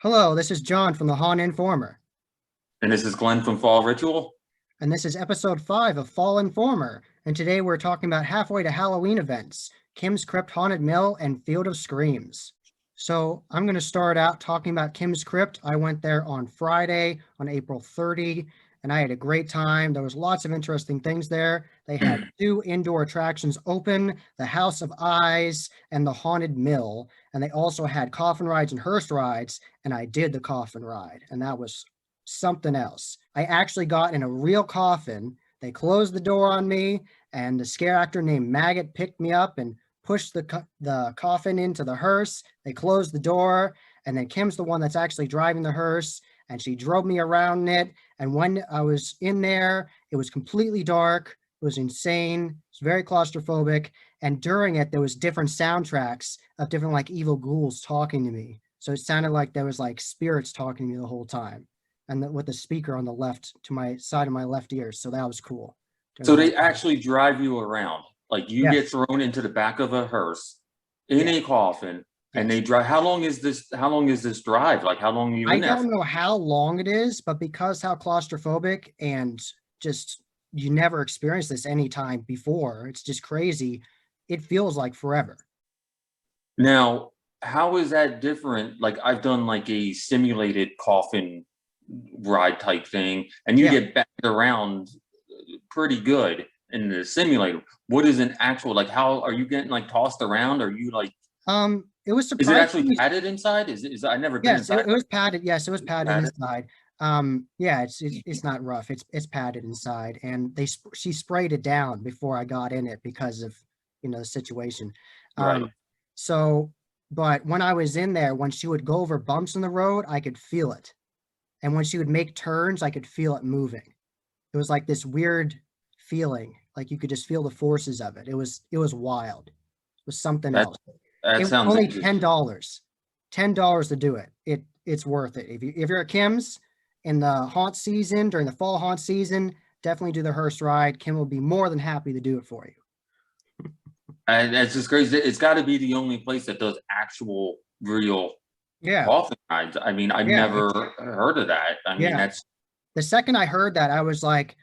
Hello, this is John from the Han Informer, And this is Glenn from Fall Ritual. and this is episode 5 of Fall Informer. And today we're talking about halfway to Halloween events, Kim's Crypt Haunted Mill and Field of Screams. So I'm going to start out talking about Kim's Crypt. I went there on Friday, on April 30, and I had a great time. There was lots of interesting things there. They had two indoor attractions open, the House of Eyes and the Haunted Mill, and they also had coffin rides and hearse rides, and I did the coffin ride, and that was something else. I actually got in a real coffin. They closed the door on me, and the scare actor named Maggot picked me up and pushed the coffin into the hearse. They closed the door, and then Kim's the one that's actually driving the hearse, and she drove me around in it. And when I was in there, it was completely dark. It was insane. It was very claustrophobic. And during it, there was different soundtracks of different like evil ghouls talking to me. So it sounded like there was like spirits talking to me the whole time and with the speaker on the left to my side of my left ear. So that was cool. So they actually drive you around. Like you get Yes. thrown into the back of a hearse in Yes. a coffin and Yes. they drive. How long is this drive? Like how long are you I in there don't for? know how long it is, but because how claustrophobic and just you never experienced this any time before, it's just crazy. It feels like forever. Now, how is that different? Like I've done like a simulated coffin ride type thing, and you Yeah. get backed around pretty good in the simulator. What is an actual like how are you getting like tossed around? Are you like It was is it actually surprisingly. padded inside? Is I've never been Yes, it, inside. it was padded. Yes, it was padded Padded? inside. Yeah, it's not rough. It's padded inside, and she sprayed it down before I got in it because of the situation. Right. Um, so, but when I was in there, when she would go over bumps in the road, I could feel it, and when she would make turns, I could feel it moving. It was like this weird feeling, like you could just feel the forces of it. It was wild. It was something That else. that It was sounds only interesting. $10 to do it. It's worth it. If you're at Kim's in the haunt season, during the fall haunt season, definitely do the hearse ride. Kim will be more than happy to do it for you. And it's just crazy. It's got to be the only place that does actual, real Yeah, coffin rides. I mean, I've yeah, never heard of that. I mean, yeah. that's The second I heard that, I was like,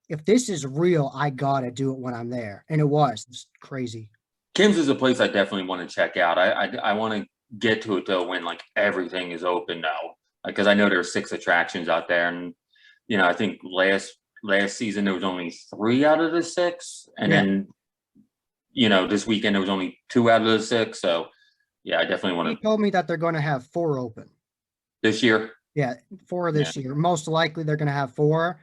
if this is real, I gotta do it when I'm there. And it was. It's crazy. Kim's is a place I definitely want to check out. I want to get to it though when like everything is open now, because I know there's 6 attractions out there, and I think last season there was only 3 out of the 6, and Yeah. then this weekend there was only 2 out of the 6. So yeah, I definitely want He to told me that they're going to have four open. this year. Yeah, four Yeah. this year. Most likely they're going to have four,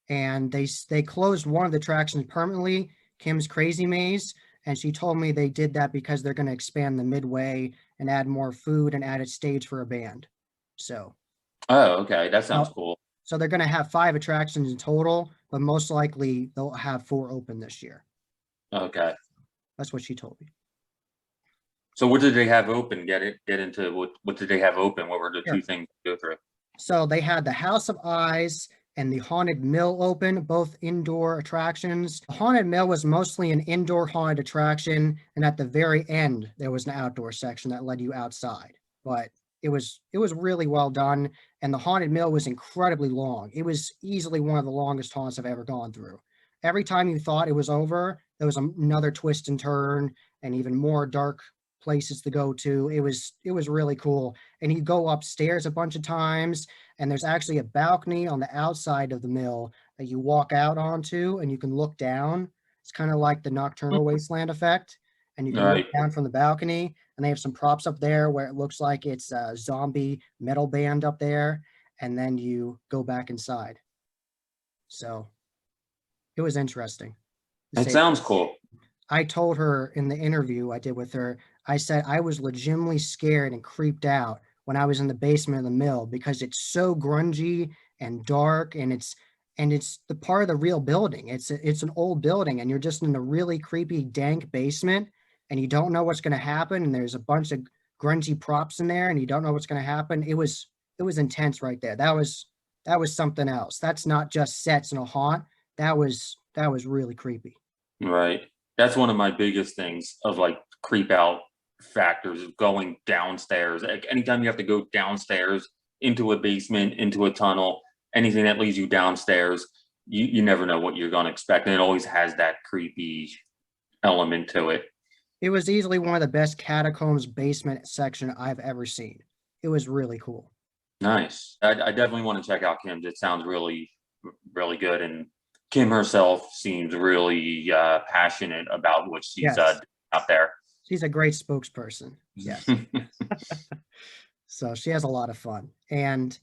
and they closed one of the attractions permanently, Kim's Crazy Maze, and she told me they did that because they're going to expand the midway and add more food and add a stage for a band. So, Oh, okay, that sounds no, cool. so they're going to have five attractions in total, but most likely they'll have four open this year. Okay. That's what she told me. So what did they have open? Get into what did they have open? What were the two Sure. things to go through? So they had the House of Eyes and the Haunted Mill open, both indoor attractions. The Haunted Mill was mostly an indoor haunted attraction, and at the very end there was an outdoor section that led you outside. But it was really well done, and the Haunted Mill was incredibly long. It was easily one of the longest haunts I've ever gone through. Every time you thought it was over, there was another twist and turn and even more dark places to go to. It was really cool. And you go upstairs a bunch of times, and there's actually a balcony on the outside of the mill that you walk out onto and you can look down. It's kind of like the Nocturnal Wasteland effect, and you All can look right. down from the balcony, and they have some props up there where it looks like it's a zombie metal band up there, and then you go back inside. So it was interesting to That say. sounds cool. I told her in the interview I did with her, I said I was legitimately scared and creeped out when I was in the basement of the mill because it's so grungy and dark, and it's the part of the real building. It's an old building, and you're just in a really creepy dank basement, and you don't know what's going to happen, and there's a bunch of grungy props in there, and you don't know what's going to happen. It was intense right there. That was something else. That's not just sets in a haunt. That was really creepy. Right. That's one of my biggest things of like creep out factors is going downstairs. Like anytime you have to go downstairs into a basement, into a tunnel, anything that leads you downstairs, you never know what you're going to expect. And it always has that creepy element to it. It was easily one of the best catacombs basement section I've ever seen. It was really cool. Nice. I definitely want to check out Kim's. It sounds really, really good. And Kim herself seems really passionate about what she's Yes, out there. she's a great spokesperson. Yes. So she has a lot of fun. And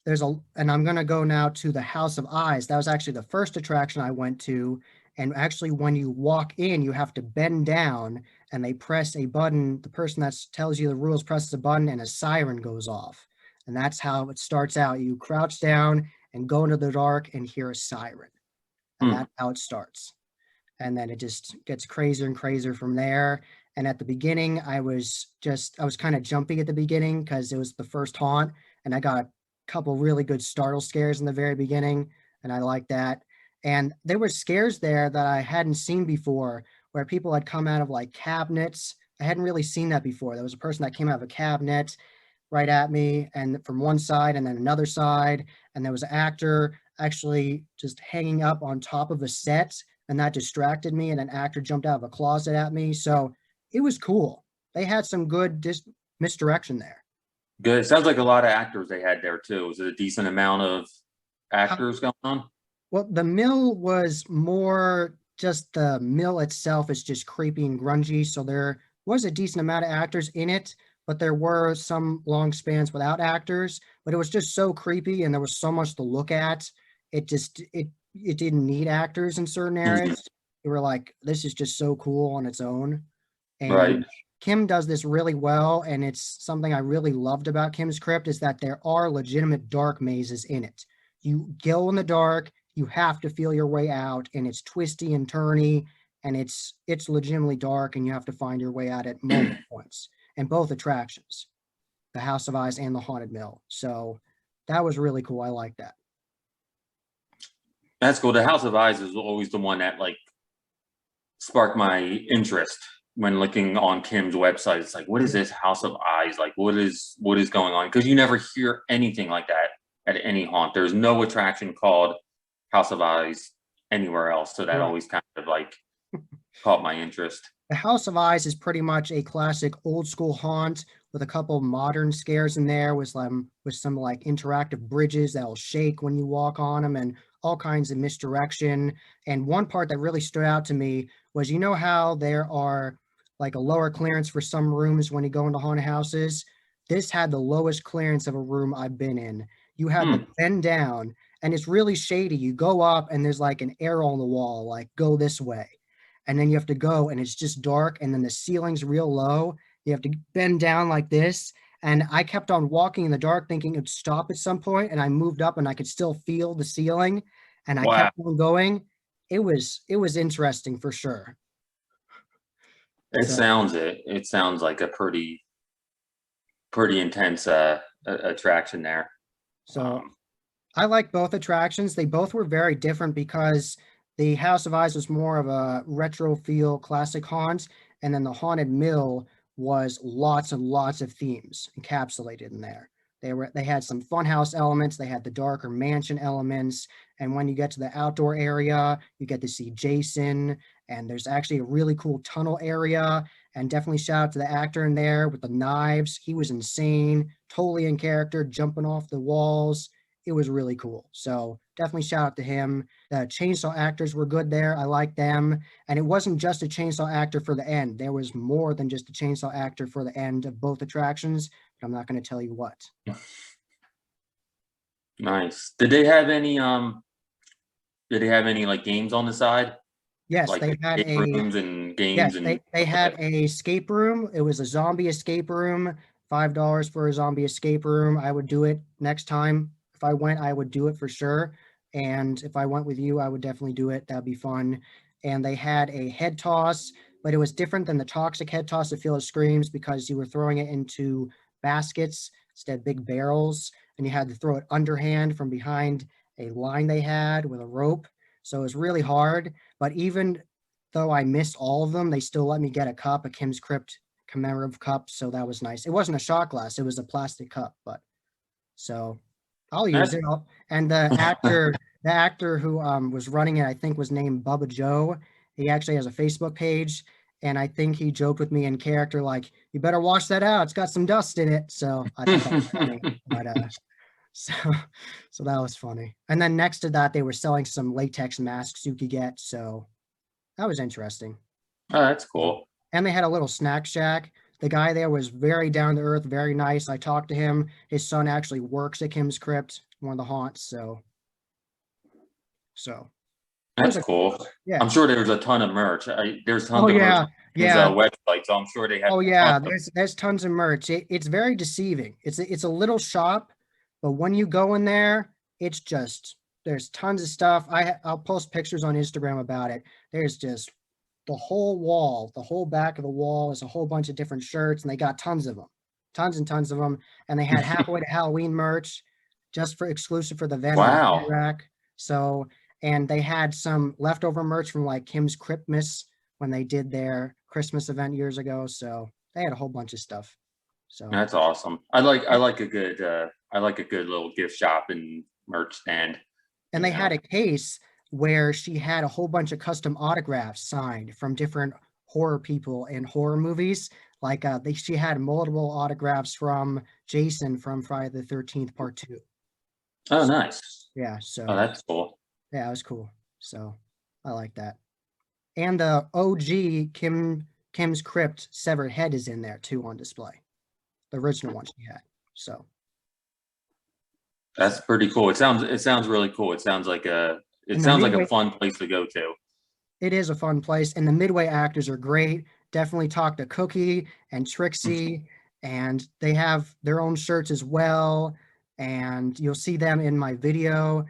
and I'm gonna go now to the House of Eyes. That was actually the first attraction I went to. And actually, when you walk in, you have to bend down and they press a button. The person that tells you the rules presses a button and a siren goes off. And that's how it starts out. You crouch down and go into the dark and hear a siren. And that's how it starts. And then it just gets crazier and crazier from there. And at the beginning, I was kind of jumpy at the beginning because it was the first haunt, and I got a couple really good startle scares in the very beginning, and I like that. And there were scares there that I hadn't seen before, where people had come out of like cabinets. I hadn't really seen that before. There was a person that came out of a cabinet right at me, and from one side and then another side, and there was an actor actually just hanging up on top of a set, and that distracted me, and an actor jumped out of a closet at me. So it was cool. They had some good misdirection there. Good. Sounds like a lot of actors they had there too. Was it a decent amount of actors going on? Well, the mill was more just the mill itself is just creepy and grungy. So there was a decent amount of actors in it, but there were some long spans without actors. But it was just so creepy, and there was so much to look at. It didn't need actors in certain areas. You were like, this is just so cool on its own. And Right. Kim does this really well, and it's something I really loved about Kim's Crypt is that there are legitimate dark mazes in it. You go in the dark, you have to feel your way out, and it's twisty and turny, and it's legitimately dark, and you have to find your way out at multiple points. And both attractions, the House of Eyes and the Haunted Mill. So that was really cool. I like that. That's cool. The House of Eyes is always the one that like sparked my interest when looking on Kim's website. It's like, what is this House of Eyes? Like, what is going on? Because you never hear anything like that at any haunt. There's no attraction called House of Eyes anywhere else. So that Right. always kind of like caught my interest. The House of Eyes is pretty much a classic old school haunt with a couple modern scares in there with some like interactive bridges that'll shake when you walk on them and all kinds of misdirection. And one part that really stood out to me was, you know how there are like a lower clearance for some rooms when you go into haunted houses? This had the lowest clearance of a room I've been in. You had to bend down, and it's really shady. You go up and there's like an arrow on the wall, like go this way. And then you have to go and it's just dark, and then the ceiling's real low. You have to bend down like this. And I kept on walking in the dark thinking it'd stop at some point, and I moved up and I could still feel the ceiling, and I Wow. kept on going. It was interesting for sure. It So, sounds it. It sounds like a pretty intense attraction there. so I like both attractions. They both were very different because the House of Eyes was more of a retro feel classic haunt, and then the Haunted Mill was lots and lots of themes encapsulated in there. They had some funhouse elements, they had the darker mansion elements, and when you get to the outdoor area, you get to see Jason, and there's actually a really cool tunnel area. And definitely shout out to the actor in there with the knives. He was insane, totally in character, jumping off the walls. It was really cool. So definitely shout out to him. The chainsaw actors were good there. I like them. And it wasn't just a chainsaw actor for the end. There was more than just a chainsaw actor for the end of both attractions. But I'm not going to tell you what. Nice. Did they have any like games on the side? Yes, Like they had escape a rooms and games yes, and they had a escape room. It was a zombie escape room. $5 for a zombie escape room. I would do it next time. If I went, I would do it for sure. And if I went with you, I would definitely do it. That'd be fun. And they had a head toss, but it was different than the toxic head toss at Field of Screams because you were throwing it into baskets instead of big barrels, and you had to throw it underhand from behind a line they had with a rope. So it was really hard. But even though I missed all of them, they still let me get a cup, a Kim's Crypt commemorative cup. So that was nice. It wasn't a shot glass, it was a plastic cup, but So I'll use That's it. And the actor who was running it, I think was named Bubba Joe. He actually has a Facebook page, and I think he joked with me in character like, "You better wash that out. It's got some dust in it." So I thought that was funny. But so so that was funny. And then next to that, they were selling some latex masks you could get. So that was interesting. oh, that's So, cool. and they had a little snack shack. The guy there was very down to earth, very nice. I talked to him. His son actually works at Kim's Crypt, one of the haunts. So it was That's a cool. yeah. I'm sure there's a ton of merch. There's Oh tons of merch yeah, on his yeah. website, so I'm sure they have Oh tons yeah. of. There's tons of merch. It's very deceiving. It's a little shop, but when you go in there, it's just there's tons of stuff. I'll post pictures on Instagram about it. There's just the whole wall, the whole back of the wall is a whole bunch of different shirts, and they got tons of them, tons and tons of them. And they had halfway to Halloween merch just for exclusive for the event on the Wow, rack. So, and they had some leftover merch from like Kim's Cryptmas when they did their Christmas event years ago. So they had a whole bunch of stuff. So, that's awesome. I like a good little gift shop and merch stand. and You they know. had a case where she had a whole bunch of custom autographs signed from different horror people in horror movies. Like she had multiple autographs from Jason from Friday the 13th Part 2. Oh, So, nice. yeah, Oh, so that's cool. yeah, it was cool. So I like that. And the OG Kim's Crypt severed head is in there too on display. The original one she had. So That's pretty cool. It sounds really cool. It sounds like a it and the sounds like a midway fun place to go to. it is a fun place, and the Midway actors are great. Definitely talk to Cookie and Trixie, and they have their own shirts as well. And you'll see them in my video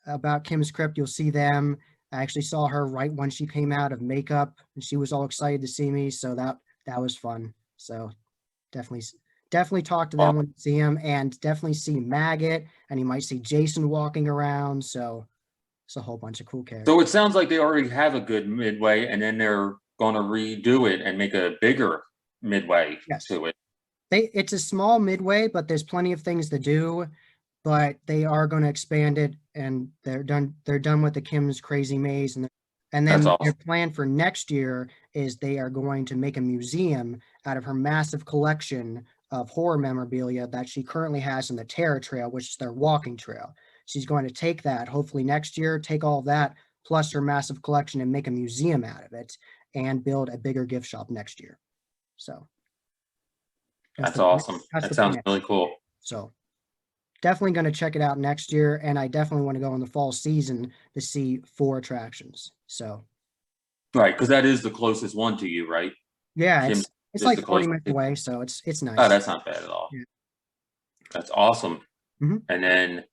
about Kim's Crypt. You'll see them. I actually saw her right when she came out of makeup, and she was all excited to see me. So that was fun. So definitely definitely talk to Aw- them when you see them, and definitely see Maggot, and you might see Jason walking around. So it's a whole bunch of cool characters. So it sounds like they already have a good midway, and then they're going to redo it and make a bigger midway Yes. to it. It's a small midway, but there's plenty of things to do. But they are going to expand it, and they're done with the Kim's Crazy Maze, and That's then their awesome. plan for next year is they are going to make a museum out of her massive collection of horror memorabilia that she currently has in the Terror Trail, which is their walking trail. She's going to take that hopefully next year, take all of that plus her massive collection and make a museum out of it and build a bigger gift shop next year. So that's That's the plan. awesome. That's That the sounds plan. really cool. So definitely going to check it out next year, and I definitely want to go in the fall season to see 4 attractions. So Right, because that is the closest one to you, right? yeah, Kim's it's is like the 40 closest. minutes away, so it's Oh, nice. that's not bad at all. Yeah. That's awesome. Mhm. And then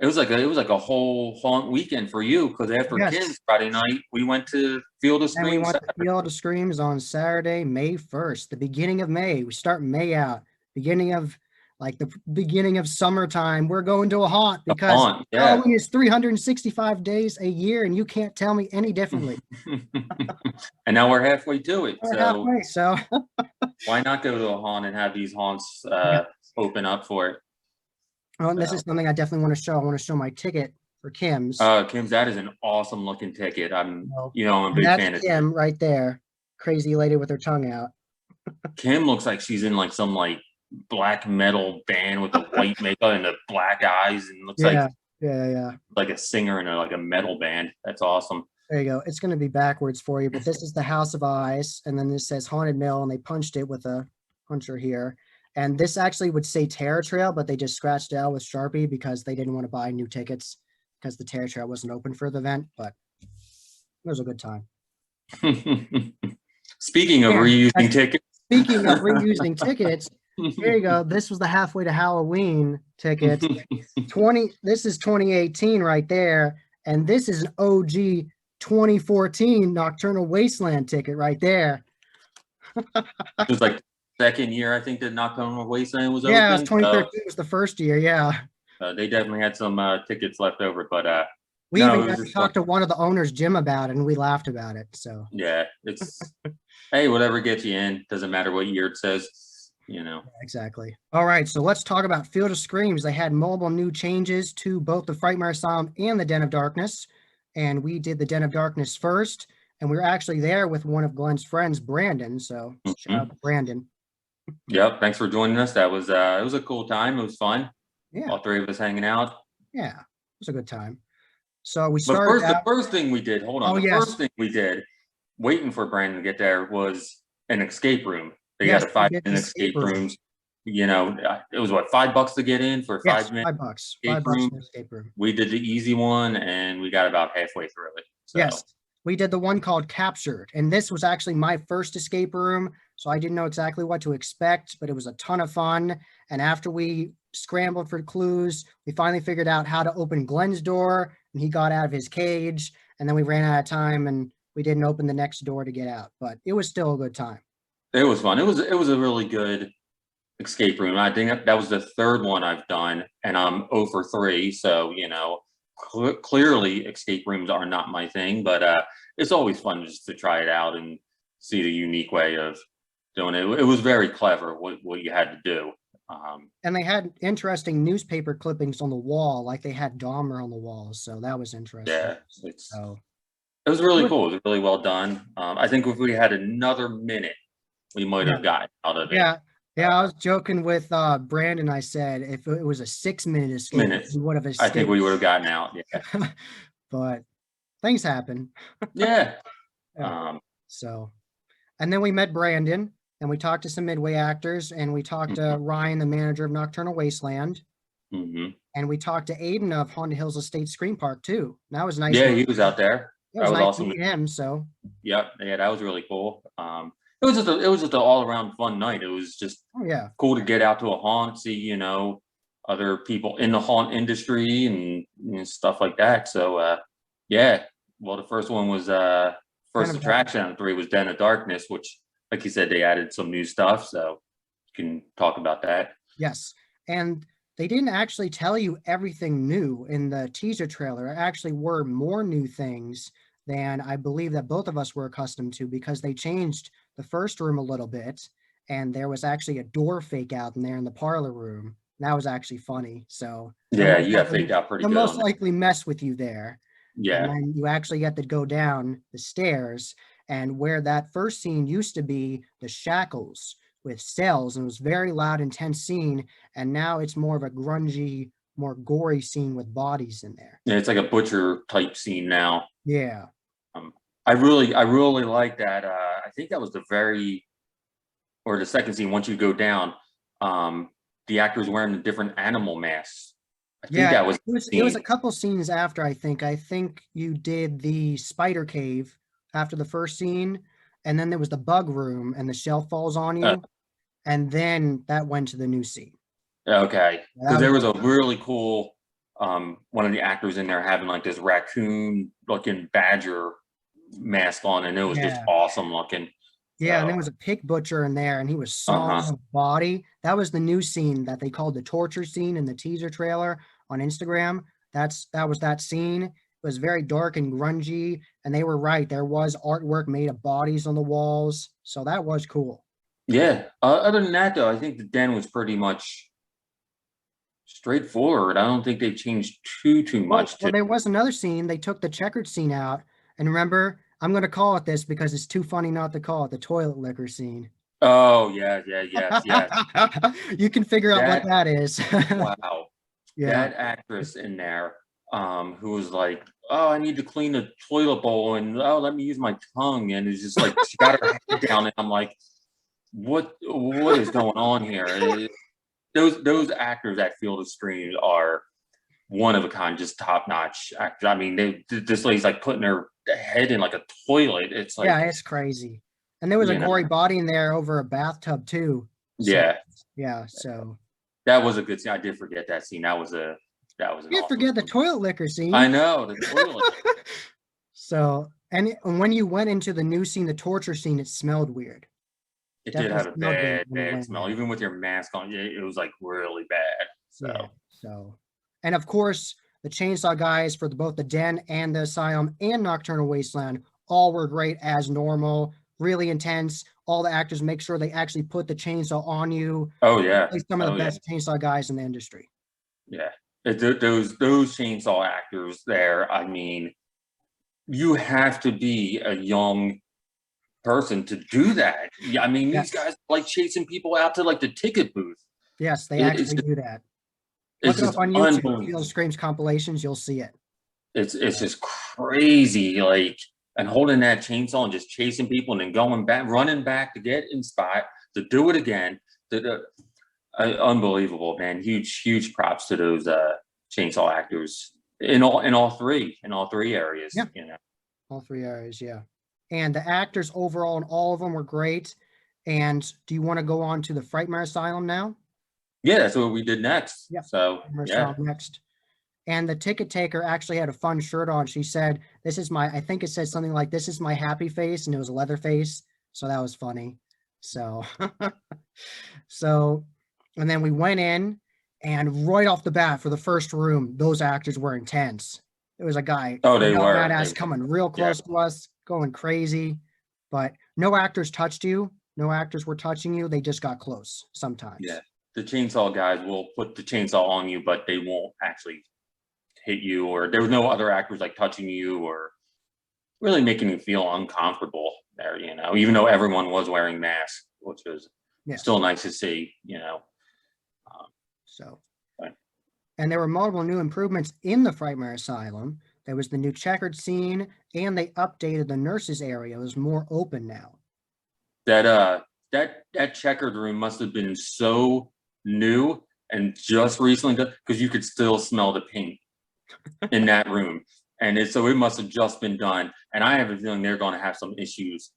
it was like a whole haunt weekend for you because after Yes, Kim's Friday night, we went to Field of and we Screams. went to Field of Screams on Saturday, May 1st, the beginning of May. We start May out, beginning of like the beginning of summertime. We're going to a haunt because Haunt, yeah. Halloween is 365 days a year, and you can't tell me any differently. And now we're halfway to it. We're So halfway, so why not go to a haunt and have these haunts yeah. open up for it? Oh, and this So is something I definitely want to show. I want to show my ticket for Kim's. Kim's, that is an awesome looking ticket. So, I'm a and big that's fan of Kim right there. Crazy lady with her tongue out. Kim. Looks like she's in like some like black metal band with the white makeup and the black eyes, and looks Yeah, yeah. like a singer in like a metal band. That's awesome. There you go. It's going to be backwards for you, but this is the House of Eyes, and then this says Haunted Mill, and they punched it with a puncher here. And this actually would say Terror Trail, but they just scratched it out with Sharpie because they didn't want to buy new tickets because the Terror Trail wasn't open for the event. But it was a good time. Speaking of And reusing tickets, speaking of reusing tickets, here you go. This was the halfway to Halloween tickets. This is 2018 right there, and this is an OG 2014 Nocturnal Wasteland ticket right there. it was like second year I think that Nocturnal Wasteland was Yeah, it was open. 2013 was the first year. Yeah, They definitely had some tickets left over, but we no, even it was got to just fun. talk to one of the owners, Jim, about it, and we laughed about it. So Yeah, it's hey, whatever gets you in. Doesn't matter what year it says. you know. Exactly. All right, so let's talk about Field of Screams. They had multiple new changes to both the Frightmare Asylum and the Den of Darkness, and we did the Den of Darkness first, and we were actually there with one of Glenn's friends, Brandon. So shout Mhm. out to Brandon. Yep. Thanks for joining us. That was it was a cool time. It was fun. Yeah, All three of us hanging out. yeah, it was a good time. So we But started the out. first thing we did, hold on, Oh the first yes, thing we did, waiting for Brandon to get there, was an escape room. They got yes, a we did the 5-minute escape escape room. rooms. You know, it was what, $5 to get in for a Yes, 5-minute $5, escape $5 room. in the escape room. We did the easy one, and we got about halfway through it. So Yes, we did the one called Captured, and this was actually my first escape room, so I didn't know exactly what to expect, but it was a ton of fun. And after we scrambled for clues, we finally figured out how to open Glenn's door, and he got out of his cage, and then we ran out of time and we didn't open the next door to get out, but it was still a good time. it was fun. It was a really good escape room. I think that was the third one I've done, and I'm 0 for 3. So clearly escape rooms are not my thing, but it's always fun just to try it out and see the unique way of doing it. It was very clever what you had to do. And they had interesting newspaper clippings on the wall, like they had Dahmer on the walls, so that was interesting. Yeah, So it was really cool. It was really well done. I think if we had another minute, we might yeah. have gotten out of it. Yeah, yeah, I was joking with Brandon. I said if it was a 6-minute escape, Minutes. we would have I think escaped. we would have gotten out. Yeah. But things happen. Yeah. Yeah. Um, So, and then we met Brandon and we talked to some Midway actors and we talked to mhm, Ryan, the manager of Nocturnal Wasteland, mhm. and we talked to Aiden of Haunted Hills Estate Screen Park too. That was nice. Yeah, he was out there. It That was was nice awesome. meeting him. So, Yep. Yeah, that was really cool. It was just an all around fun night. It was just oh yeah, cool to get out to a haunt, see, other people in the haunt industry and stuff like that. So yeah. Well, the first one was Den first of Darkness. attraction out of 3 was Den of Darkness, which, like you said, they added some new stuff. So you can talk about that. Yes. And they didn't actually tell you everything new in the teaser trailer. There actually were more new things than I believe that both of us were accustomed to because they changed the first room a little bit. And there was actually a door fake out in there in the parlor room. That was actually funny. So Yeah, you got faked out pretty they'll good most on that. likely mess with you there. And Yeah. then you actually get to go down the stairs. And where that first scene used to be the shackles with cells, and it was very loud, intense scene. And now it's more of a grungy, more gory scene with bodies in there. Yeah, it's like a butcher type scene now. Yeah. Um, I really like that. I think that was the second scene. Once you go down, the actors wearing the different animal masks. I think Yeah. that was It was a couple scenes after, I think. I think you did the spider cave after the first scene, and then there was the bug room and the shelf falls on uh, you. And then that went to the new scene. okay, That because there was a really cool one of the actors in there having like this raccoon looking badger mask on, and it was just yeah. awesome looking. Yeah, and So there was a pig butcher in there, and he was sawing uh-huh. a body. That was the new scene that they called the torture scene in the teaser trailer on Instagram. That was that scene. It was very dark and grungy, and they were right. There was artwork made of bodies on the walls, so that was cool. Yeah. Other than that, though, I think the den was pretty much straightforward. I don't think they changed too Well, much well, to. there was another scene. They took the checkered scene out, and remember, I'm going to call it this because it's too funny not to call it the toilet liquor scene. Oh yeah, yeah, yes. You can figure out what That that is. wow. Yeah. That actress in there, who was like, "Oh, I need to clean the toilet bowl," and "Oh, let me use my tongue," and it's just like she got her head down, and I'm like, "What is going on here?" Those actors at Field of Screams are one of a kind, just top notch actors. I mean, this lady's like putting her head in like a toilet. It's Yeah, like, it's crazy. And there was a you know, gory body in there over a bathtub too. So yeah, yeah, so that was a good scene. I did forget that scene. That was an you can't awesome forget the scene. toilet liquor I scene. know the toilet. So and when you went into the new scene, the torture scene, it smelled weird. It did Definitely have a smelled weird bad, when you bad went in smell. there. Even with your mask on, it was like really bad. So Yeah. So and of course the chainsaw guys for both the den and the asylum and nocturnal wasteland all were great as normal, really intense, all the actors make sure they actually put the chainsaw on you. Oh yeah. Like some of the Oh yeah. best chainsaw guys in the industry. Yeah. Those chainsaw actors there, I mean, you have to be a young person to do that. Yeah, I mean, these Yes. guys like chasing people out to like the ticket booth. Yes, they It's actually just, do that. Look it's it up just on YouTube. Field unbelievable. of Screams compilations, you'll see it. It's just crazy, like, and holding that chainsaw and just chasing people and then going back, running back to get in spot to do it again. Unbelievable, man. Huge props to those chainsaw actors in all three areas. Yeah. All three areas, yeah. And the actors overall in all of them were great. And do you want to go on to the Frightmare Asylum now? Yeah, that's what we did next. Yep. So Frightmare yeah. Asylum next. And the ticket taker actually had a fun shirt on. She said, "This is my," I think it said something like, "This is my happy face," and it was a leather face. So that was funny. So, so, and then we went in, and right off the bat for the first room, those actors were intense. There was a guy, Oh, they young were. badass, coming real Yeah. close to us, going crazy, but no actors touched you. No actors were touching you. They just got close sometimes. Yeah. The chainsaw guys will put the chainsaw on you, but they won't actually hit you, or there was no other actors like touching you or really making you feel uncomfortable there, even though everyone was wearing masks, which was Yes. still nice to see, So, Right. and there were multiple new improvements in the Frightmare Asylum. There was the new checkered scene, and they updated the nurses area. It was more open now. That checkered room must have been so new and just recently done, because you could still smell the paint in that room. And so it must have just been done. And I have a feeling they're going to have some issues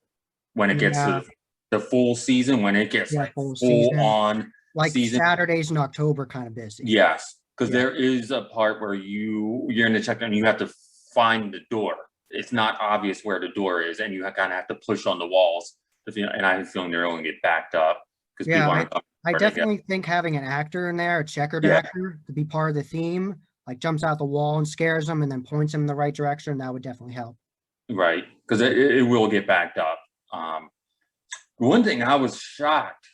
when it gets Yeah. to the full season, when it gets Yeah, like full full season. on Like season. Saturdays in October, kind of busy. Yes, because Yeah. there is a part where you're in the check and you have to find the door. It's not obvious where the door is, and you kind of have to push on the walls. And I have a feeling they're going to get backed up because Yeah, people aren't coming I where they go. definitely think having an actor in there, a checkered Yeah. actor, to be part of the theme, like jumps out the wall and scares them and then points them in the right direction, that would definitely help. Right, because it will get backed up. One thing I was shocked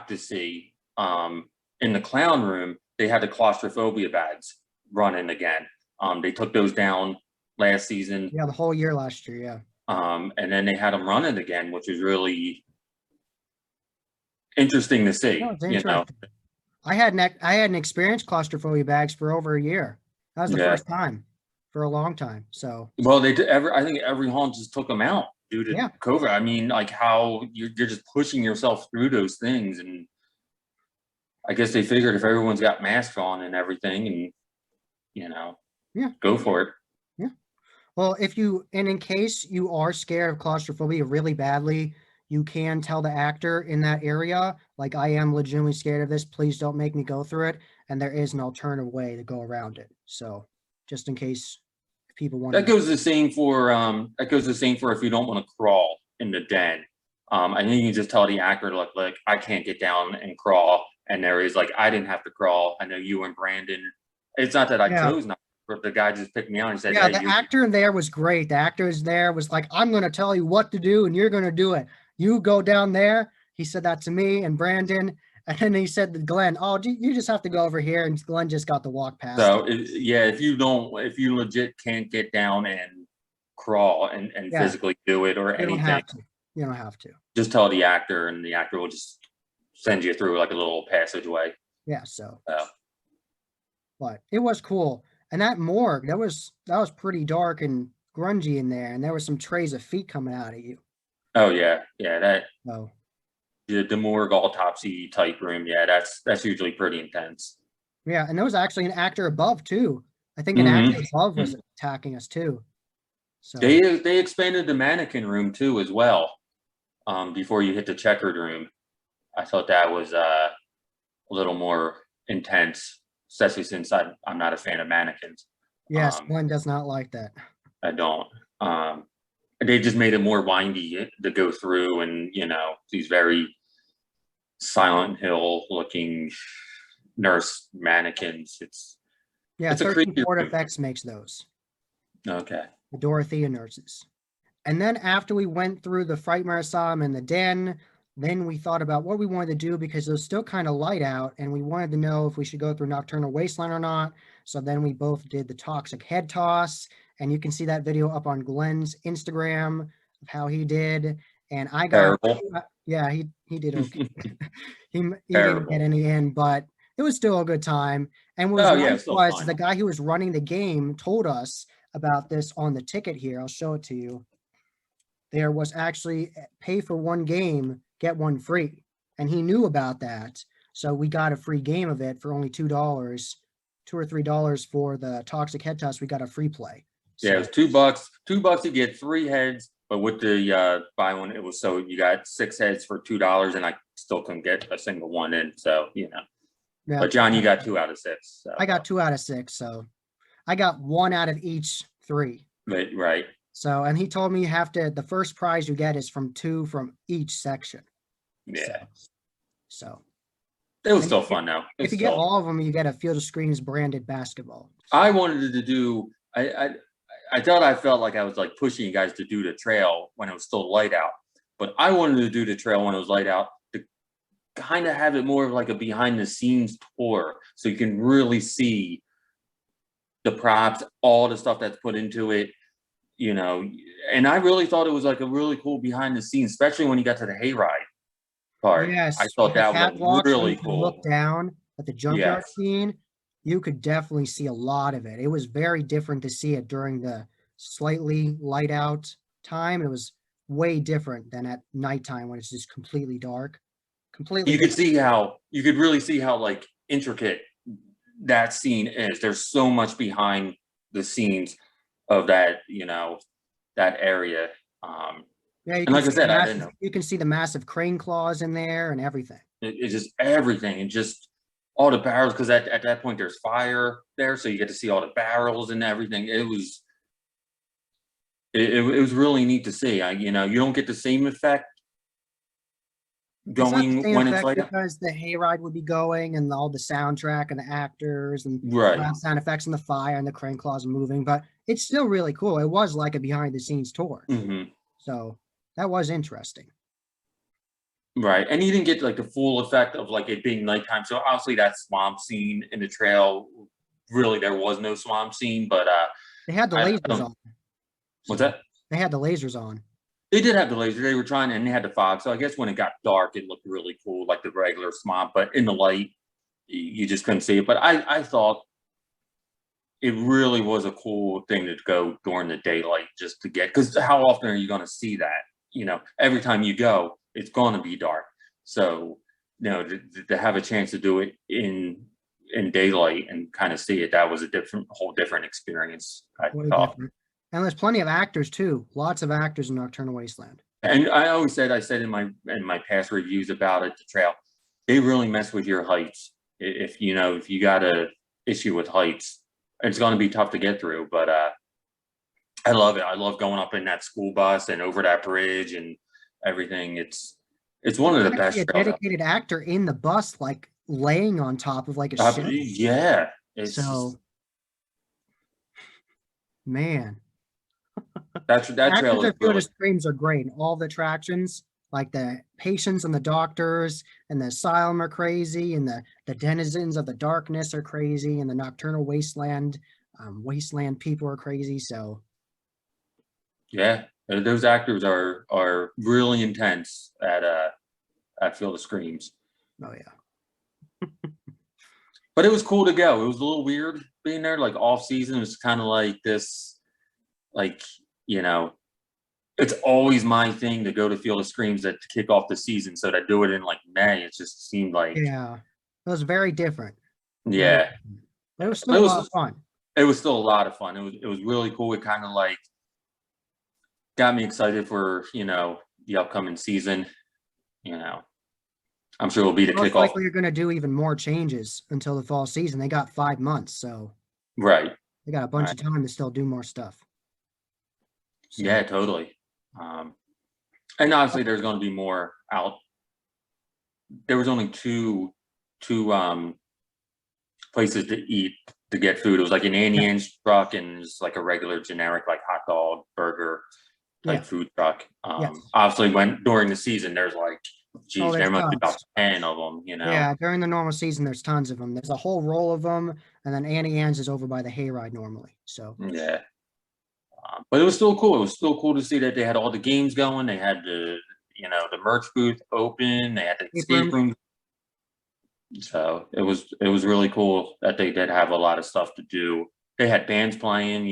to see, in the clown room, they had the claustrophobia bags running again. They took those down last season. Yeah, the whole year last year, yeah. And then they had them running again, which is really interesting to see. No, it's interesting. I hadn't experienced claustrophobia bags for over a year. That was the first time for a long time. So well, I think every haunt just took them out due to COVID. I mean, like how you're just pushing yourself through those things, and I guess they figured if everyone's got masks on and everything, and go for it. Yeah. Well, in case you are scared of claustrophobia really badly, you can tell the actor in that area, like, "I am legitimately scared of this. Please don't make me go through it." And there is an alternative way to go around it. So just in case people want That goes the same for if you don't want to crawl in the den. I think you can just tell the actor, like I can't get down and crawl. And there is I didn't have to crawl. I know you and Brandon. It's not that I chose not, but the guy just picked me out and said, yeah, hey, the actor in there was great. The actor is there was like, "I'm going to tell you what to do and you're going to do it. You go down there." He said that to me and Brandon. And then he said to Glenn, "Oh, you just have to go over here." And Glenn just got to walk past. So if you legit can't get down and crawl and physically do it or anything, you don't have to. Just tell the actor, and the actor will just send you through like a little passageway. Yeah. But it was cool. And that morgue, that was pretty dark and grungy in there, and there were some trays of feet coming out at you. Oh yeah, that. Oh. The morgue autopsy type room, yeah, that's usually pretty intense. Yeah, and there was actually an actor above too. I think an actor above was attacking us too. So they expanded the mannequin room too as well. Before you hit the checkered room, I thought that was a little more intense, especially since I'm not a fan of mannequins. Yes, Glenn does not like that. I don't. They just made it more windy to go through, and these very Silent Hill looking nurse mannequins. It's a creepy Ford Effects makes those. Okay. The Dorothea nurses. And then after we went through the Frightmare Asylum and the den, then we thought about what we wanted to do because it was still kind of light out and we wanted to know if we should go through Nocturnal Wasteland or not. So then we both did the toxic head toss. And you can see that video up on Glenn's Instagram of how he did. And I got, Terrible. yeah, he did okay. He didn't get Terrible. any in, but it was still a good time. And what was Oh yeah, nice it's still was fun. the guy who was running the game told us about this on the ticket here. I'll show it to you. There was actually pay for one game, get one free. And he knew about that. So we got a free game of it for only $2, $2 or $3 for the Toxic Head Toss. We got a free play. Yeah, it So was $2. $2 to get 3 heads, but with the buy one, it was so you got 6 heads for $2, and I still couldn't get a single one in. So yeah, but John, you got 2 out of 6. So. I got 2 out of 6. So I got one out of each 3. Right. So, and he told me you have to, the first prize you get is from 2 from each section. Yeah. So It was and still fun though. if you get all of them, you get a Field of Screens branded basketball. So. I wanted to do. I thought I felt like I was like pushing you guys to do the trail when it was still light out, but I wanted to do the trail when it was light out to kind of have it more of like a behind the scenes tour, so you can really see the props, all the stuff that's put into it. And I really thought it was like a really cool behind the scenes, especially when you got to the hayride part. Yes, I with thought the that was catwalks, when really you can look cool. down at the junkyard Yes. scene, you could definitely see a lot of it. It was very different to see it during the slightly light out time. It was way different than at nighttime when it's just completely dark. Completely You could different. see how you could really see how like intricate that scene is. There's so much behind the scenes of that, that area. Yeah, you And can like I see said, I didn't know. you can see the massive crane claws in there and everything. It's just everything and just all the barrels, because at that point there's fire there, so you get to see all the barrels and everything. It was really neat to see. You don't get the same effect It's not the going same when it's effect light out. because the hayride would be going and all the soundtrack and the actors and Right. sound effects and the fire and the crane claws moving, but it's still really cool. It was like a behind the scenes tour. Hmm. So that was interesting. Right. And you didn't get like the full effect of like it being nighttime. So obviously that swamp scene in the trail, really there was no swamp scene, but They had the I lasers don't. on. What's So that? they had the lasers on. They did have the laser. They were trying, and they had the fog. So I guess when it got dark, it looked really cool, like the regular swamp. But in the light, you just couldn't see it. But I thought it really was a cool thing to go during the daylight just to get, because how often are you going to see that? Every time you go, it's going to be dark. So, to have a chance to do it in daylight and kind of see it, that was a whole different experience, I Way thought. different. And there's plenty of actors too. Lots of actors in Nocturnal Wasteland. And I said in my past reviews about it, the trail, they really mess with your heights. If you got a issue with heights, it's going to be tough to get through. But I love it. I love going up in that school bus and over that bridge and everything. It's one of the best Actually, a trails. dedicated actor in the bus, like laying on top of like a ship. Yeah, it's So, man. that trail Actors is at Field really. of Screams are great. All the attractions, like the patients and the doctors and the asylum are crazy, and the denizens of the darkness are crazy, and the Nocturnal Wasteland people are crazy. So Yeah, those actors are really intense at Field of Screams. oh yeah. But it was cool to go. It was a little weird being there, like off season. It was kind of like this, like, it's always my thing to go to Field of Screams to kick off the season. So to do it in like May, it just seemed like, Yeah. It was very different. yeah, But it was still it a lot of was fun. it was still a lot of fun. It was really cool. It kind of like got me excited for the upcoming season. I'm sure it'll be the Most kickoff. likely you're gonna do even more changes until the fall season. They got 5 months, so Right. they got a bunch Right. of time to still do more stuff. So, Yeah, totally. And obviously there's going to be more out. There was only two places to eat to get food. It was like an Annie Ann's truck and just like a regular generic like hot dog burger. Yeah. type food truck. Yes. Obviously, when during the season, there's like, Oh, geez, there's there must be about tons. 10 of them. Yeah, during the normal season, there's tons of them. There's a whole roll of them, and then Annie Ann's is over by the hayride normally. So Yeah. But it was still cool. It was still cool to see that they had all the games going. They had the merch booth open. They had the escape escape rooms room. So it was really cool that they did have a lot of stuff to do. They had bands playing.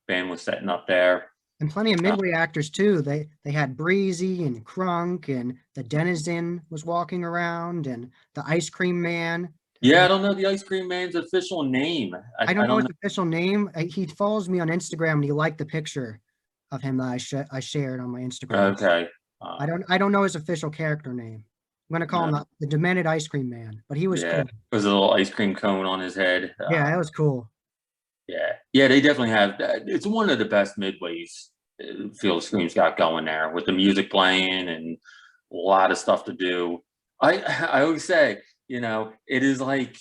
Band was setting up there. and plenty of Uh, midway actors too. They had Breezy and Crunk and the Denizen was walking around and the Ice Cream Man. yeah, And I don't know the ice cream man's official name. I, I I don't know don't his know. official name. He follows me on Instagram and he liked the picture of him that I shared on my Instagram. Okay. I don't know his official character name. I'm gonna call him No, the Demented Ice Cream Man, but he was yeah, cool. there's a little ice cream cone on his head. Yeah, that was cool. Yeah, yeah, they definitely have. It's one of the best midways Field of Screams got going there with the music playing and a lot of stuff to do. I always say, it is like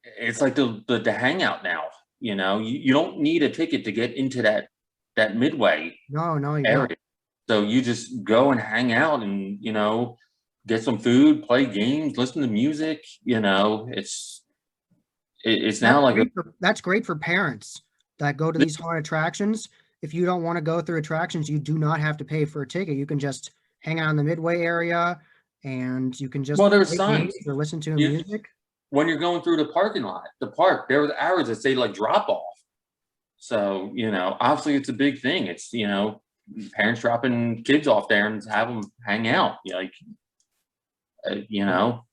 it's like the hangout now. You don't need a ticket to get into that midway No, no, you don't. area. So you just go and hang out and get some food, play games, listen to music. It's now like a That's great for parents that go to these haunted attractions. If you don't want to go through attractions, you do not have to pay for a ticket. You can just hang out in the midway area and you can just well, there's play games signs. or listen to You, music. when you're going through the parking lot, the park, there were arrows that say like drop off. So, obviously it's a big thing. It's, parents dropping kids off there and have them hang out. Like, you know,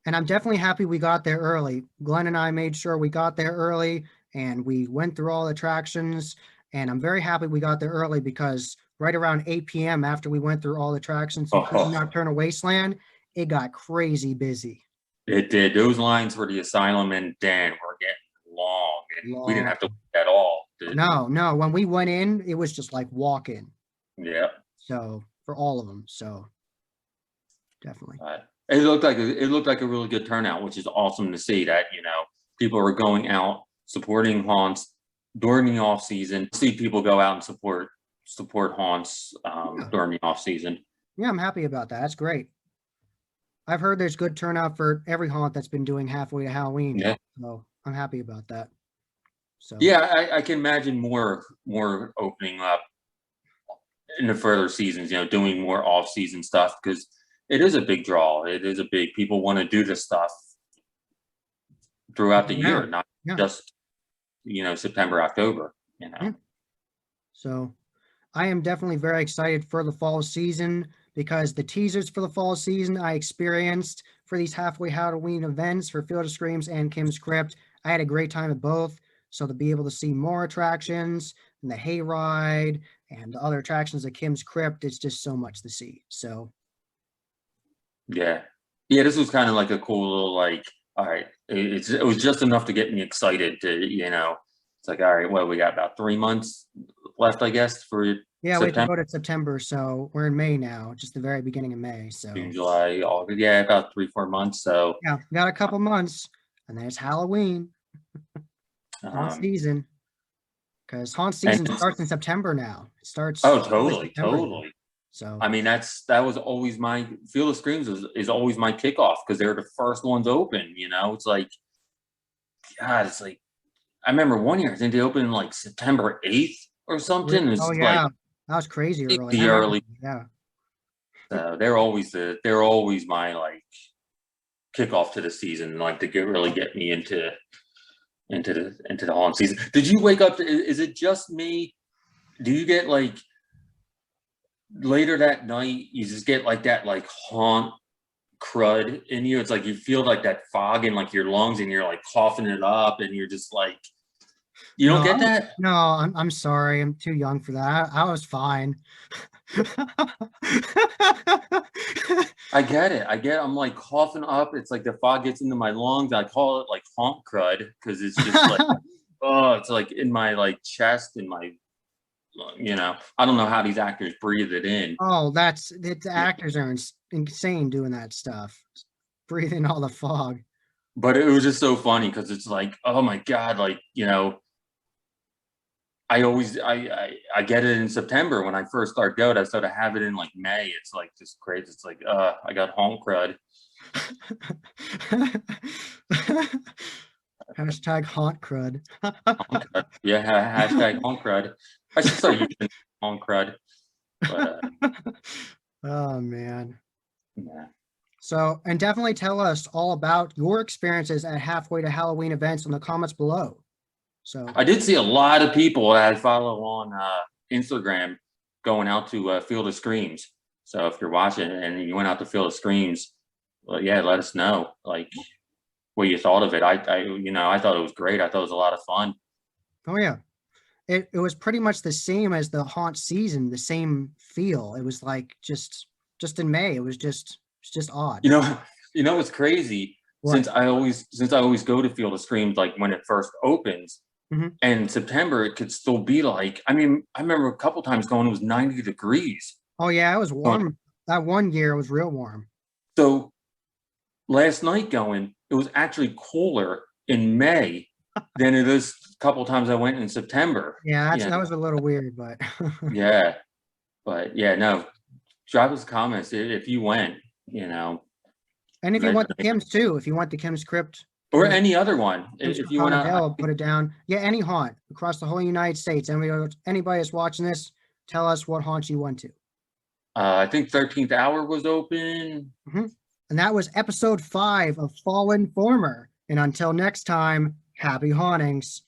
And I'm definitely happy we got there early. Glenn and I made sure we got there early and we went through all the attractions. And I'm very happy we got there early because right around 8 p.m. after we went through all the attractions, including oh, Nocturnal Wasteland, it got crazy busy. it did. Those lines for the asylum and den were getting long and we didn't Long. have to wait at all. No, no. When we went in, it was just like walk in. Yeah. So for all of them. So definitely. It looked like a really good turnout, which is awesome to see that, people are going out supporting haunts during the off season. See people go out and support haunts Yeah. during the off season. Yeah, I'm happy about that. That's great. I've heard there's good turnout for every haunt that's been doing halfway to Halloween. Yeah. So I'm happy about that. So Yeah, I can imagine more opening up in the further seasons, doing more off season stuff because it is a big draw. It is a big people want to do this stuff throughout the yeah, year, not yeah, just September, October. yeah. So I am definitely very excited for the fall season because the teasers for the fall season I experienced for these halfway Halloween events for Field of Screams and Kim's Crypt. I had a great time at both. So to be able to see more attractions and the hayride and the other attractions at Kim's Crypt, it's just so much to see. So Yeah. Yeah, this was kind of like a cool little like, all right, it was just enough to get me excited it's like, all right, well, we got about 3 months left, I guess, for yeah, we have to September, go to September. So we're in May now, just the very beginning of May. June, So July, August. Yeah, about 3-4 months. So yeah, we got a couple months and then it's Halloween, haunt um season. Because haunt and season starts in September now. It starts oh early totally, September. totally. So I mean, that was always my Field of Screams is always my kickoff because they're the first ones open, it's like God, it's like I remember one year I think they opened like September 8th or something. oh It's like yeah, that was crazy early. I the remember. early. Yeah, So they're always my like kickoff to the season, like to really get me into the haunt season. Did you wake up? Is it just me? Do you get like later that night? You just get like that like haunt crud in you. It's like you feel like that fog in like your lungs, and you're like coughing it up, and you're just like you don't no, get that. no, I'm sorry. I'm too young for that. I was fine. I get it. I'm like coughing up. It's like the fog gets into my lungs. I call it like haunt crud because it's just like, oh, it's like in my like chest and I don't know how these actors breathe it in. Oh, the actors are insane doing that stuff, breathing all the fog. But it was just so funny because it's like, oh my God, like, I always I get it in September when I first start going. I sort of have it in like May. It's like just crazy. It's like I got home crud. Hashtag haunt crud. Home crud. Yeah, hashtag home crud. I should start using home crud. But Oh man. yeah. So, and definitely tell us all about your experiences at Halfway to Halloween events in the comments below. So, I did see a lot of people that I follow on Instagram going out to Field of Screams. So if you're watching and you went out to Field of Screams, well, yeah, let us know like what you thought of it. I thought it was great. I thought it was a lot of fun. oh yeah, it was pretty much the same as the haunt season, the same feel. It was like just in May. It was just odd. You know, it's crazy. What? Since I always go to Field of Screams like when it first opens, Mhm. and in September it could still be like. I mean, I remember a couple times going. It was 90 degrees. Oh yeah, it was warm. That one year it was real warm. So last night going, it was actually cooler in May than it is a couple times I went in September. Yeah, Yeah, that was a little weird, but yeah, but yeah, no. Drop us comments if you went, and if you want the Kim's too, if you want the Kim's Crypt, or any other one. Kim's If Crypt you Haunted want to, Hill, put it down. Yeah, any haunt across the whole United States. Anybody that's watching this, tell us what haunt you went to. I think 13th Hour was open. And that was episode 5 of Fallen Former. And until next time, happy hauntings.